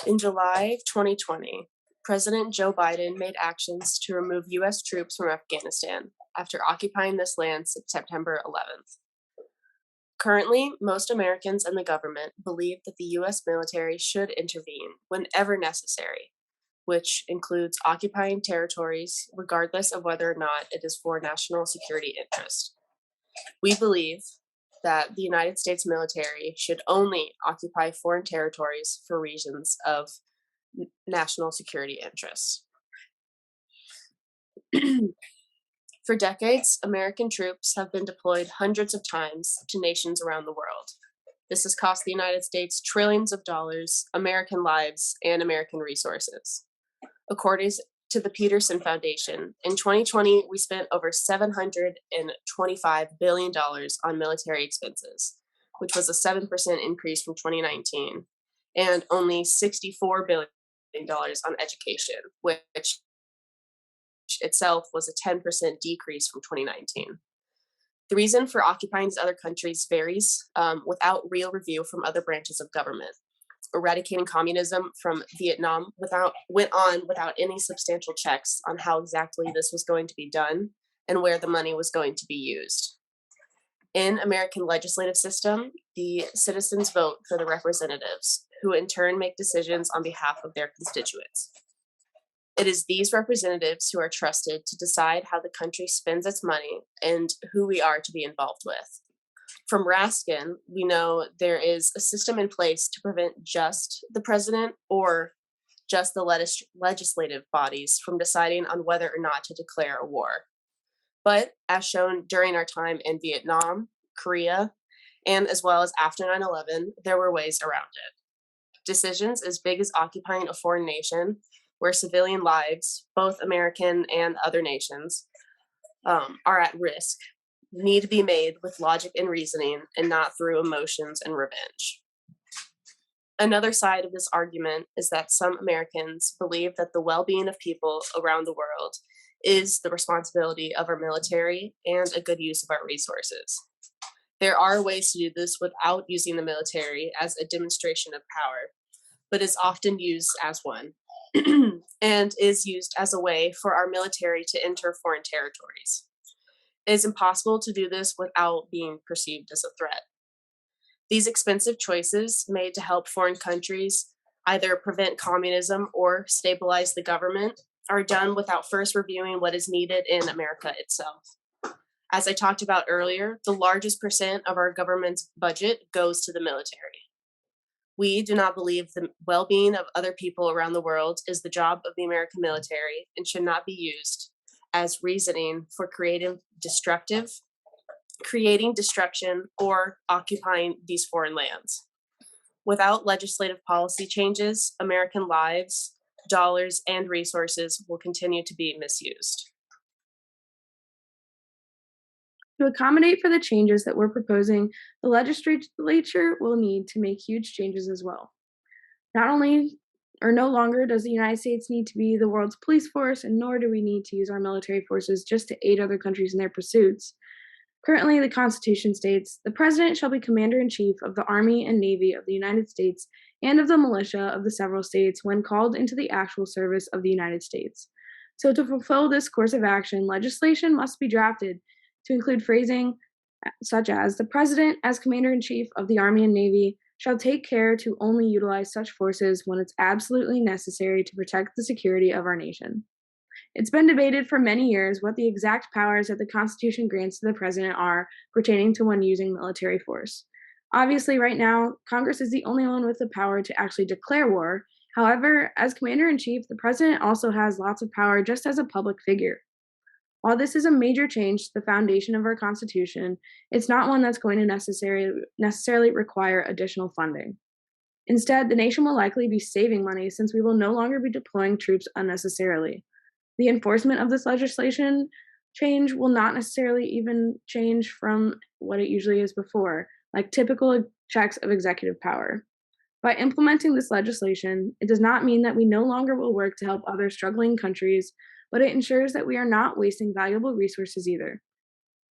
In July 2020, President Joe Biden made actions to remove U.S. troops from Afghanistan after occupying this land since September 11th. Currently, most Americans and the government believe that the U.S. military should intervene whenever necessary, which includes occupying territories regardless of whether or not it is for national security interest. We believe that the United States military should only occupy foreign territories for reasons of national security interests. For decades, American troops have been deployed hundreds of times to nations around the world. This has cost the United States trillions of dollars, American lives, and American resources. According to the Peterson Foundation, in 2020, we spent over $725 billion on military expenses, which was a 7% increase from 2019, and only $64 billion on education, which itself was a 10% decrease from 2019. The reason for occupying these other countries varies without real review from other branches of government. Eradicating communism from Vietnam went on without any substantial checks on how exactly this was going to be done and where the money was going to be used. In American legislative system, the citizens vote for the representatives, who in turn make decisions on behalf of their constituents. It is these representatives who are trusted to decide how the country spends its money and who we are to be involved with. From Raskin, we know there is a system in place to prevent just the president or just the legislative bodies from deciding on whether or not to declare a war. But as shown during our time in Vietnam, Korea, and as well as after 9/11, there were ways around it. Decisions as big as occupying a foreign nation, where civilian lives, both American and other nations, are at risk, need to be made with logic and reasoning and not through emotions and revenge. Another side of this argument is that some Americans believe that the well-being of people around the world is the responsibility of our military and a good use of our resources. There are ways to do this without using the military as a demonstration of power, but is often used as one, and is used as a way for our military to enter foreign territories. It is impossible to do this without being perceived as a threat. These expensive choices made to help foreign countries either prevent communism or stabilize the government are done without first reviewing what is needed in America itself. As I talked about earlier, the largest percent of our government's budget goes to the military. We do not believe the well-being of other people around the world is the job of the American military and should not be used as reasoning for creating destruction, or occupying these foreign lands. Without legislative policy changes, American lives, dollars, and resources will continue to be misused. To accommodate for the changes that we're proposing, the legislature will need to make huge changes as well. Not only or no longer does the United States need to be the world's police force, and nor do we need to use our military forces just to aid other countries in their pursuits. Currently, the Constitution states, "The President shall be Commander-in-Chief of the Army and Navy of the United States and of the militia of the several states when called into the actual service of the United States." So to fulfill this course of action, legislation must be drafted to include phrasing such as, "The President, as Commander-in-Chief of the Army and Navy, shall take care to only utilize such forces when it's absolutely necessary to protect the security of our nation." It's been debated for many years what the exact powers that the Constitution grants to the President are pertaining to when using military force. Obviously, right now, Congress is the only one with the power to actually declare war. However, as Commander-in-Chief, the President also has lots of power just as a public figure. While this is a major change to the foundation of our Constitution, it's not one that's going to necessarily require additional funding. Instead, the nation will likely be saving money since we will no longer be deploying troops unnecessarily. The enforcement of this legislation change will not necessarily even change from what it usually is before, like typical checks of executive power. By implementing this legislation, it does not mean that we no longer will work to help other struggling countries, but it ensures that we are not wasting valuable resources either.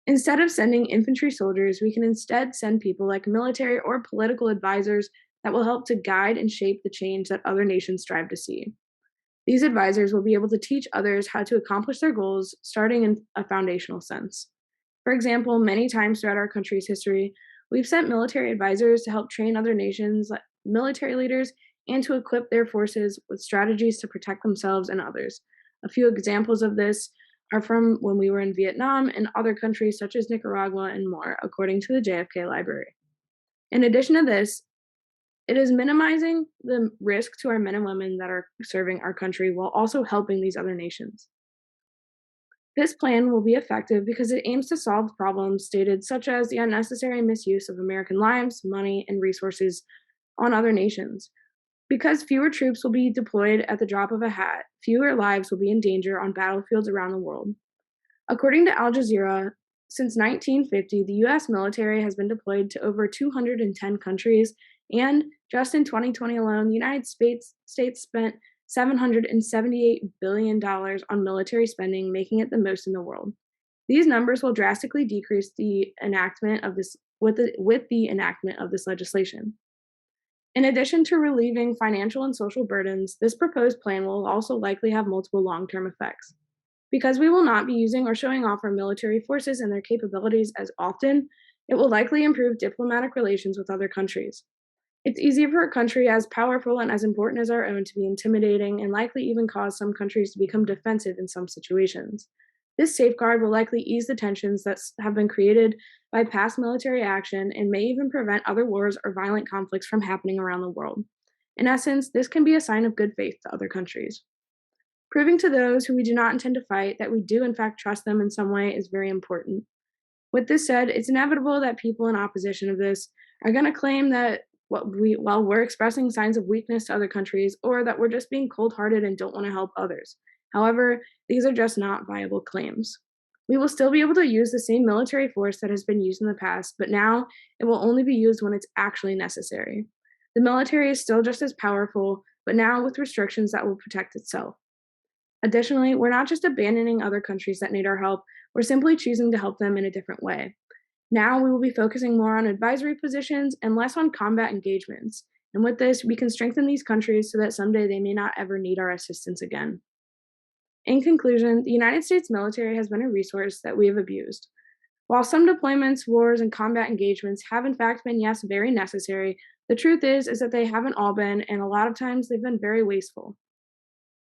Instead of sending infantry soldiers, we can instead send people like military or political advisors that will help to guide and shape the change that other nations strive to see. These advisors will be able to teach others how to accomplish their goals, starting in a foundational sense. For example, many times throughout our country's history, we've sent military advisors to help train other nations, like military leaders, and to equip their forces with strategies to protect themselves and others. A few examples of this are from when we were in Vietnam and other countries such as Nicaragua and more, according to the JFK Library. In addition to this, it is minimizing the risk to our men and women that are serving our country while also helping these other nations. This plan will be effective because it aims to solve problems stated, such as the unnecessary misuse of American lives, money, and resources on other nations. Because fewer troops will be deployed at the drop of a hat, fewer lives will be in danger on battlefields around the world. According to Al Jazeera, since 1950, the US military has been deployed to over 210 countries, and just in 2020 alone, the United States spent $778 billion on military spending, making it the most in the world. These numbers will drastically decrease the enactment of this with the enactment of this legislation. In addition to relieving financial and social burdens, this proposed plan will also likely have multiple long term effects. Because we will not be using or showing off our military forces and their capabilities as often, it will likely improve diplomatic relations with other countries. It's easy for a country as powerful and as important as our own to be intimidating and likely even cause some countries to become defensive in some situations. This safeguard will likely ease the tensions that have been created by past military action and may even prevent other wars or violent conflicts from happening around the world. In essence, this can be a sign of good faith to other countries. Proving to those who we do not intend to fight that we do, in fact, trust them in some way is very important. With this said, it's inevitable that people in opposition of this are going to claim that while we're expressing signs of weakness to other countries, or that we're just being cold hearted and don't want to help others. However, these are just not viable claims. We will still be able to use the same military force that has been used in the past, but now it will only be used when it's actually necessary. The military is still just as powerful, but now with restrictions that will protect itself. Additionally, we're not just abandoning other countries that need our help, we're simply choosing to help them in a different way. Now we will be focusing more on advisory positions and less on combat engagements. And with this, we can strengthen these countries so that someday they may not ever need our assistance again. In conclusion, the United States military has been a resource that we have abused. While some deployments, wars, and combat engagements have in fact been, yes, very necessary, the truth is that they haven't all been, and a lot of times they've been very wasteful.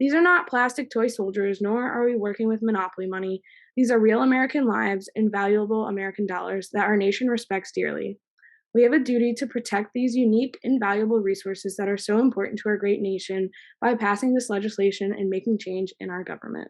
These are not plastic toy soldiers, nor are we working with monopoly money. These are real American lives and valuable American dollars that our nation respects dearly. We have a duty to protect these unique and valuable resources that are so important to our great nation by passing this legislation and making change in our government.